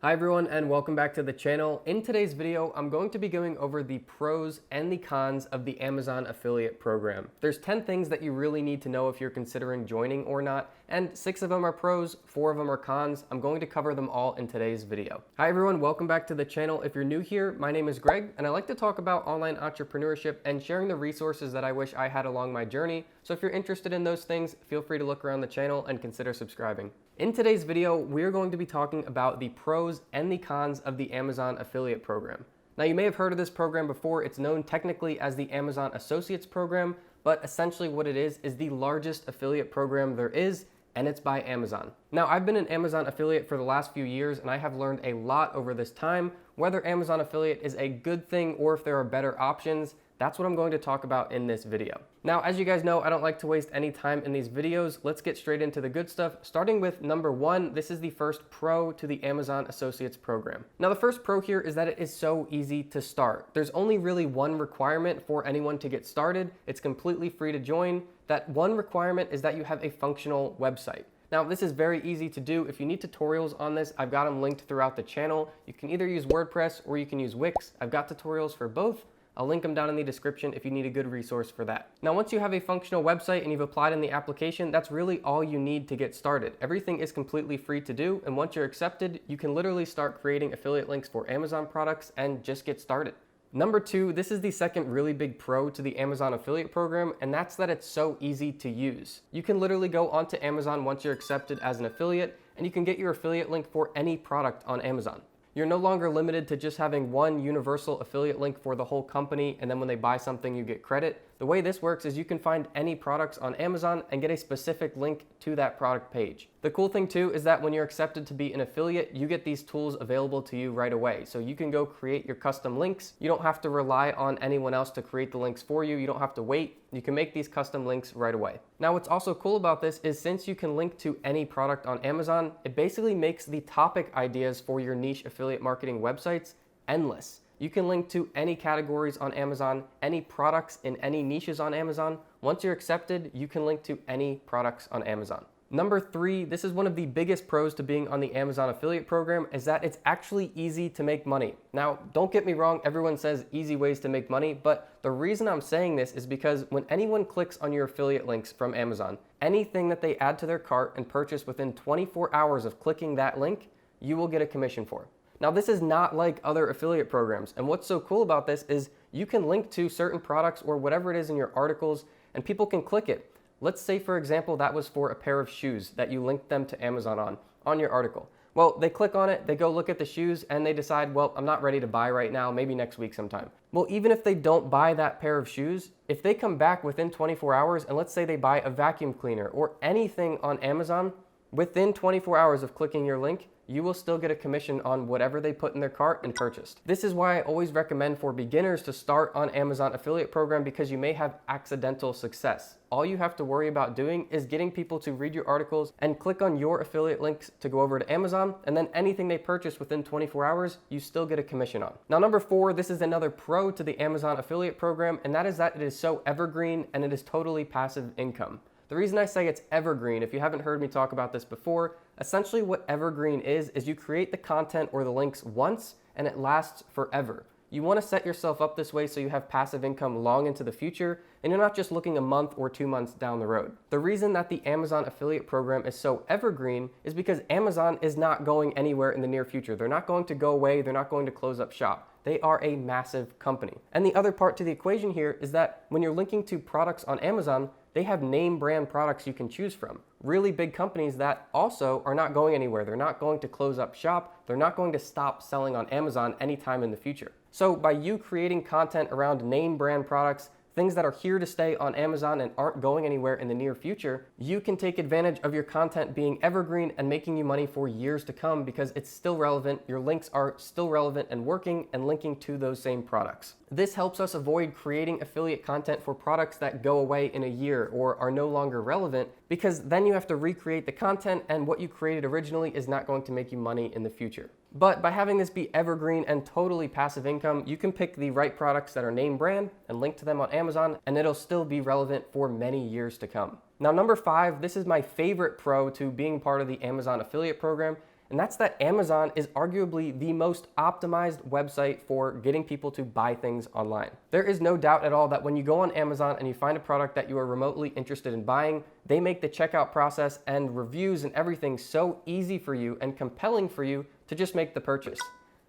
Hi everyone and welcome back to the channel. In today's video, I'm going to be going over the pros and the cons of the Amazon affiliate program. There's 10 things that you really need to know if you're considering joining or not, and 6 of them are pros, 4 of them are cons. I'm going to cover them all in today's video. Hi everyone, welcome back to the channel. If you're new here, my name is Greg and I like to talk about online entrepreneurship and sharing the resources that I wish I had along my journey. So if you're interested in those things, feel free to look around the channel and consider subscribing. In today's video, we're going to be talking about the pros and the cons of the Amazon affiliate program. Now, you may have heard of this program before. It's known technically as the Amazon Associates program, but essentially what it is the largest affiliate program there is, and it's by Amazon. Now, I've been an Amazon affiliate for the last few years, and I have learned a lot over this time. Whether Amazon affiliate is a good thing or if there are better options, that's what I'm going to talk about in this video. Now, as you guys know, I don't like to waste any time in these videos. Let's get straight into the good stuff, starting with number 1. This is the first pro to the Amazon Associates program. Now, the first pro here is that it is so easy to start. There's only really one requirement for anyone to get started. It's completely free to join. That one requirement is that you have a functional website. Now, this is very easy to do. If you need tutorials on this, I've got them linked throughout the channel. You can either use WordPress or you can use Wix. I've got tutorials for both. I'll link them down in the description if you need a good resource for that. Now, once you have a functional website and you've applied in the application, that's really all you need to get started. Everything is completely free to do, and once you're accepted, you can literally start creating affiliate links for Amazon products and just get started. Number 2, this is the second really big pro to the Amazon affiliate program, and that's that it's so easy to use. You can literally go onto Amazon once you're accepted as an affiliate, and you can get your affiliate link for any product on Amazon. You're no longer limited to just having one universal affiliate link for the whole company, and then when they buy something, you get credit. The way this works is you can find any products on Amazon and get a specific link to that product page. The cool thing too is that when you're accepted to be an affiliate, you get these tools available to you right away. So you can go create your custom links. You don't have to rely on anyone else to create the links for you. You don't have to wait. You can make these custom links right away. Now, what's also cool about this is since you can link to any product on Amazon, it basically makes the topic ideas for your niche affiliate marketing websites endless. You can link to any categories on Amazon, any products in any niches on Amazon. Once you're accepted, you can link to any products on Amazon. Number 3, this is one of the biggest pros to being on the Amazon affiliate program, is that it's actually easy to make money. Now, don't get me wrong, everyone says easy ways to make money, but the reason I'm saying this is because when anyone clicks on your affiliate links from Amazon, anything that they add to their cart and purchase within 24 hours of clicking that link, you will get a commission for. Now, this is not like other affiliate programs, and what's so cool about this is you can link to certain products or whatever it is in your articles, and people can click it. Let's say, for example, that was for a pair of shoes that you linked them to Amazon on your article. Well, they click on it, they go look at the shoes, and they decide, well, I'm not ready to buy right now, maybe next week sometime. Well, even if they don't buy that pair of shoes, if they come back within 24 hours, and let's say they buy a vacuum cleaner or anything on Amazon, within 24 hours of clicking your link, you will still get a commission on whatever they put in their cart and purchased. This is why I always recommend for beginners to start on Amazon affiliate program, because you may have accidental success. All you have to worry about doing is getting people to read your articles and click on your affiliate links to go over to Amazon, and then anything they purchase within 24 hours, you still get a commission on. Now, number 4, this is another pro to the Amazon affiliate program, and that is that it is so evergreen and it is totally passive income. The reason I say it's evergreen, if you haven't heard me talk about this before, essentially what evergreen is you create the content or the links once and it lasts forever. You want to set yourself up this way so you have passive income long into the future and you're not just looking a month or 2 months down the road. The reason that the Amazon affiliate program is so evergreen is because Amazon is not going anywhere in the near future. They're not going to go away. They're not going to close up shop. They are a massive company. And the other part to the equation here is that when you're linking to products on Amazon, they have name brand products you can choose from. Really big companies that also are not going anywhere. They're not going to close up shop. They're not going to stop selling on Amazon anytime in the future. So by you creating content around name brand products, things that are here to stay on Amazon and aren't going anywhere in the near future, you can take advantage of your content being evergreen and making you money for years to come because it's still relevant, your links are still relevant and working and linking to those same products. This helps us avoid creating affiliate content for products that go away in a year or are no longer relevant, because then you have to recreate the content and what you created originally is not going to make you money in the future. But by having this be evergreen and totally passive income, you can pick the right products that are name brand and link to them on Amazon, and it'll still be relevant for many years to come. Now, number 5, this is my favorite pro to being part of the Amazon affiliate program, and that's that Amazon is arguably the most optimized website for getting people to buy things online. There is no doubt at all that when you go on Amazon and you find a product that you are remotely interested in buying, they make the checkout process and reviews and everything so easy for you and compelling for you to just make the purchase.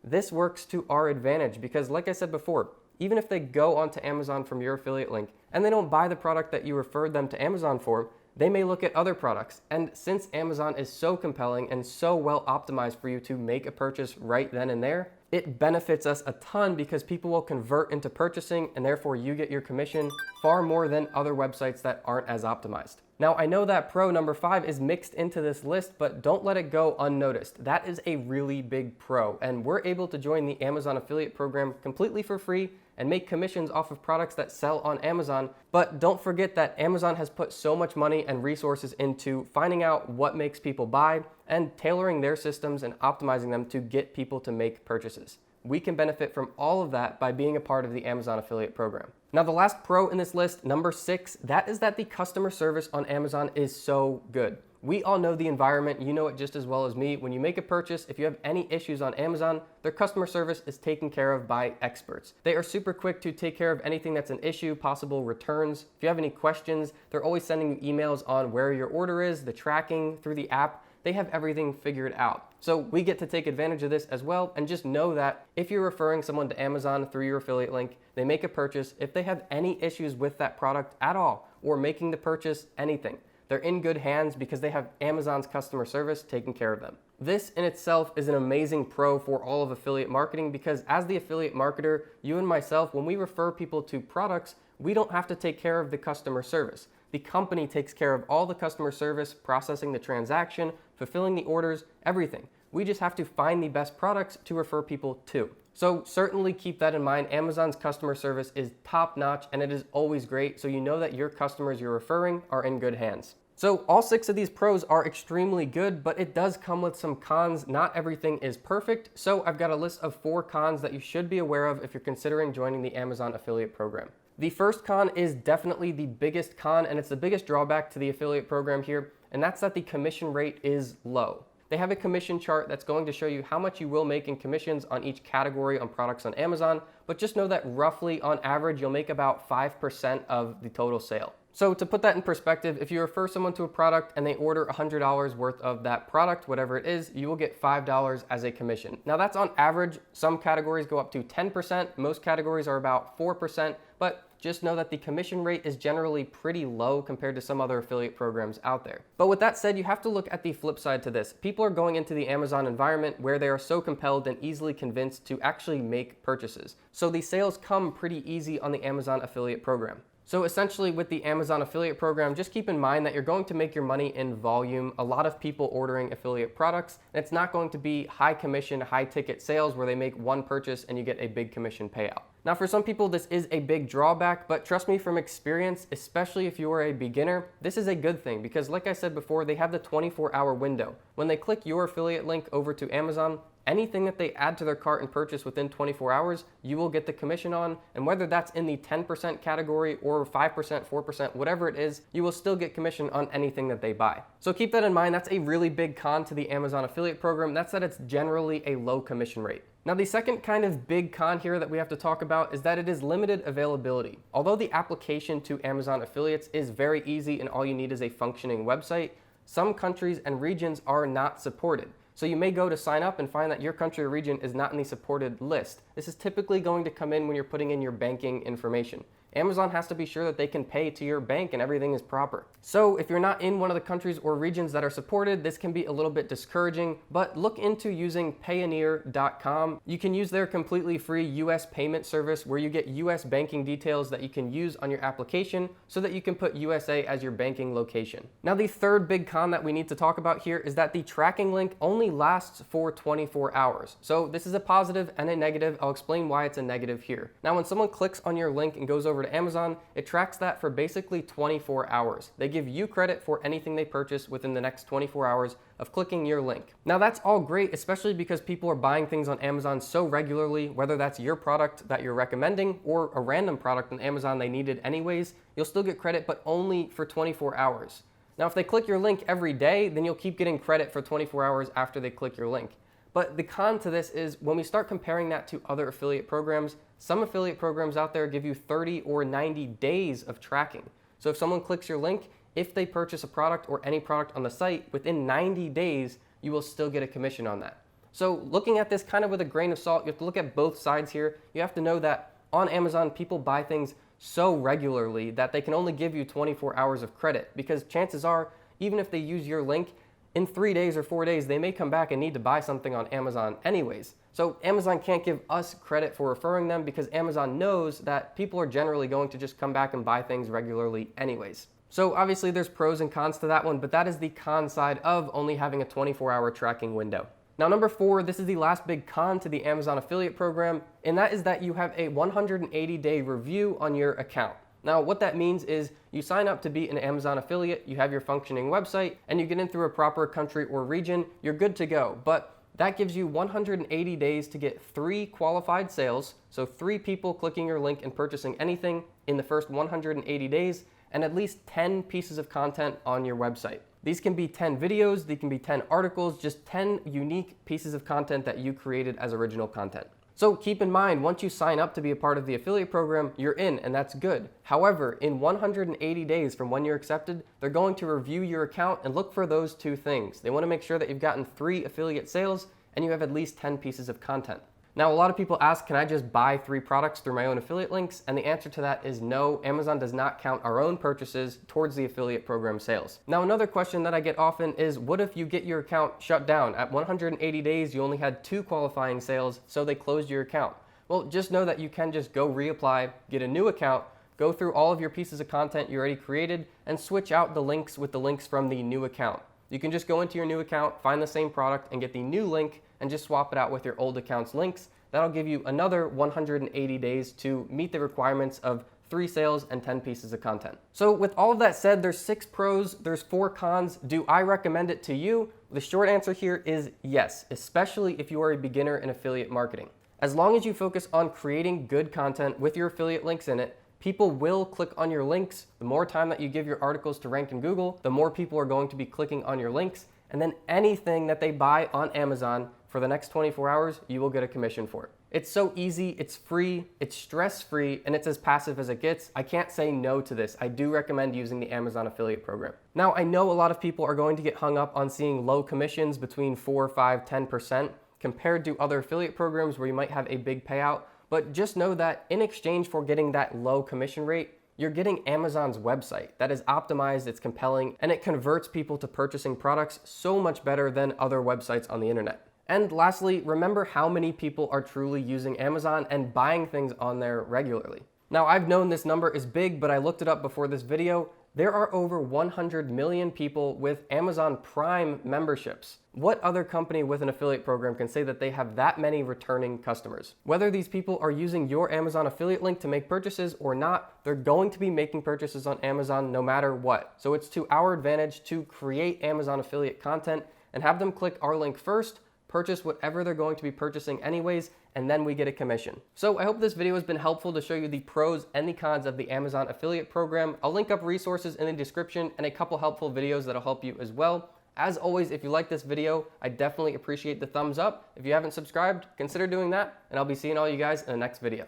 This works to our advantage because, like I said before, even if they go onto Amazon from your affiliate link and they don't buy the product that you referred them to Amazon for, they may look at other products. And since Amazon is so compelling and so well optimized for you to make a purchase right then and there, it benefits us a ton because people will convert into purchasing and therefore you get your commission far more than other websites that aren't as optimized. Now, I know that pro number 5 is mixed into this list, but don't let it go unnoticed. That is a really big pro, and we're able to join the Amazon affiliate program completely for free and make commissions off of products that sell on Amazon. But don't forget that Amazon has put so much money and resources into finding out what makes people buy and tailoring their systems and optimizing them to get people to make purchases. We can benefit from all of that by being a part of the Amazon affiliate program. Now, the last pro in this list, number 6, that is that the customer service on Amazon is so good. We all know the environment, you know it just as well as me. When you make a purchase, if you have any issues on Amazon, their customer service is taken care of by experts. They are super quick to take care of anything that's an issue, possible returns. If you have any questions, they're always sending you emails on where your order is, the tracking through the app. They have everything figured out. So we get to take advantage of this as well, and just know that if you're referring someone to Amazon through your affiliate link, they make a purchase, if they have any issues with that product at all, or making the purchase, anything, they're in good hands because they have Amazon's customer service taking care of them. This in itself is an amazing pro for all of affiliate marketing because as the affiliate marketer, you and myself, when we refer people to products, we don't have to take care of the customer service. The company takes care of all the customer service, processing the transaction, fulfilling the orders, everything. We just have to find the best products to refer people to. So certainly keep that in mind. Amazon's customer service is top notch and it is always great, so you know that your customers you're referring are in good hands. So all 6 of these pros are extremely good, but it does come with some cons. Not everything is perfect. So I've got a list of 4 cons that you should be aware of if you're considering joining the Amazon affiliate program. The first con is definitely the biggest con, and it's the biggest drawback to the affiliate program here, and that's that the commission rate is low. They have a commission chart that's going to show you how much you will make in commissions on each category on products on Amazon, but just know that roughly on average, you'll make about 5% of the total sale. So to put that in perspective, if you refer someone to a product and they order $100 worth of that product, whatever it is, you will get $5 as a commission. Now that's on average. Some categories go up to 10%. Most categories are about 4%, but just know that the commission rate is generally pretty low compared to some other affiliate programs out there. But with that said, you have to look at the flip side to this. People are going into the Amazon environment where they are so compelled and easily convinced to actually make purchases. So the sales come pretty easy on the Amazon affiliate program. So essentially with the Amazon affiliate program, just keep in mind that you're going to make your money in volume. A lot of people ordering affiliate products, and it's not going to be high commission, high ticket sales where they make one purchase and you get a big commission payout. Now for some people, this is a big drawback, but trust me from experience, especially if you are a beginner, this is a good thing because like I said before, they have the 24-hour window. When they click your affiliate link over to Amazon, anything that they add to their cart and purchase within 24 hours, you will get the commission on, and whether that's in the 10% category or 5%, 4%, whatever it is, you will still get commission on anything that they buy. So keep that in mind. That's a really big con to the Amazon affiliate program. That's that it's generally a low commission rate. Now the second kind of big con here that we have to talk about is that it is limited availability. Although the application to Amazon affiliates is very easy and all you need is a functioning website, some countries and regions are not supported. So you may go to sign up and find that your country or region is not in the supported list. This is typically going to come in when you're putting in your banking information. Amazon has to be sure that they can pay to your bank and everything is proper. So if you're not in one of the countries or regions that are supported, this can be a little bit discouraging, but look into using Payoneer.com. You can use their completely free US payment service where you get US banking details that you can use on your application so that you can put USA as your banking location. Now the third big con that we need to talk about here is that the tracking link only lasts for 24 hours. So this is a positive and a negative. I'll explain why it's a negative here. Now when someone clicks on your link and goes over to Amazon, it tracks that for basically 24 hours. They give you credit for anything they purchase within the next 24 hours of clicking your link. Now that's all great, especially because people are buying things on Amazon so regularly, whether that's your product that you're recommending or a random product on Amazon they needed anyways, you'll still get credit, but only for 24 hours. Now, if they click your link every day, then you'll keep getting credit for 24 hours after they click your link. But the con to this is when we start comparing that to other affiliate programs, some affiliate programs out there give you 30 or 90 days of tracking. So if someone clicks your link, if they purchase a product or any product on the site, within 90 days, you will still get a commission on that. So looking at this kind of with a grain of salt, you have to look at both sides here. You have to know that on Amazon, people buy things so regularly that they can only give you 24 hours of credit, because chances are, even if they use your link, in 3 days or 4 days, they may come back and need to buy something on Amazon anyways. So Amazon can't give us credit for referring them because Amazon knows that people are generally going to just come back and buy things regularly anyways. So obviously there's pros and cons to that one, but that is the con side of only having a 24-hour tracking window. Now, number 4, this is the last big con to the Amazon affiliate program, and that is that you have a 180-day review on your account. Now, what that means is you sign up to be an Amazon affiliate, you have your functioning website, and you get in through a proper country or region, you're good to go. But that gives you 180 days to get 3 qualified sales, so 3 people clicking your link and purchasing anything in the first 180 days, and at least 10 pieces of content on your website. These can be 10 videos, they can be 10 articles, just 10 unique pieces of content that you created as original content. So keep in mind, once you sign up to be a part of the affiliate program, you're in, and that's good. However, in 180 days from when you're accepted, they're going to review your account and look for those 2 things. They want to make sure that you've gotten 3 affiliate sales and you have at least 10 pieces of content. Now, a lot of people ask, can I just buy 3 products through my own affiliate links? And the answer to that is no. Amazon does not count our own purchases towards the affiliate program sales. Now, another question that I get often is, what if you get your account shut down? At 180 days, you only had 2 qualifying sales, so they closed your account. Well, just know that you can just go reapply, get a new account, go through all of your pieces of content you already created, and switch out the links with the links from the new account. You can just go into your new account, find the same product, and get the new link, and just swap it out with your old account's links. That'll give you another 180 days to meet the requirements of 3 sales and 10 pieces of content. So with all of that said, there's 6 pros, there's 4 cons. Do I recommend it to you? The short answer here is yes, especially if you are a beginner in affiliate marketing. As long as you focus on creating good content with your affiliate links in it, people will click on your links. The more time that you give your articles to rank in Google, the more people are going to be clicking on your links. And then anything that they buy on Amazon for the next 24 hours, you will get a commission for it. It's so easy, it's free, it's stress-free, and it's as passive as it gets. I can't say no to this. I do recommend using the Amazon affiliate program. Now, I know a lot of people are going to get hung up on seeing low commissions between 4, 5, 10% compared to other affiliate programs where you might have a big payout, but just know that in exchange for getting that low commission rate, you're getting Amazon's website that is optimized, it's compelling, and it converts people to purchasing products so much better than other websites on the internet. And lastly, remember how many people are truly using Amazon and buying things on there regularly. Now, I've known this number is big, but I looked it up before this video. There are over 100 million people with Amazon Prime memberships. What other company with an affiliate program can say that they have that many returning customers? Whether these people are using your Amazon affiliate link to make purchases or not, they're going to be making purchases on Amazon no matter what. So it's to our advantage to create Amazon affiliate content and have them click our link first, purchase whatever they're going to be purchasing anyways, and then we get a commission. So I hope this video has been helpful to show you the pros and the cons of the Amazon affiliate program. I'll link up resources in the description and a couple helpful videos that'll help you as well. As always, if you like this video, I definitely appreciate the thumbs up. If you haven't subscribed, consider doing that, and I'll be seeing all you guys in the next video.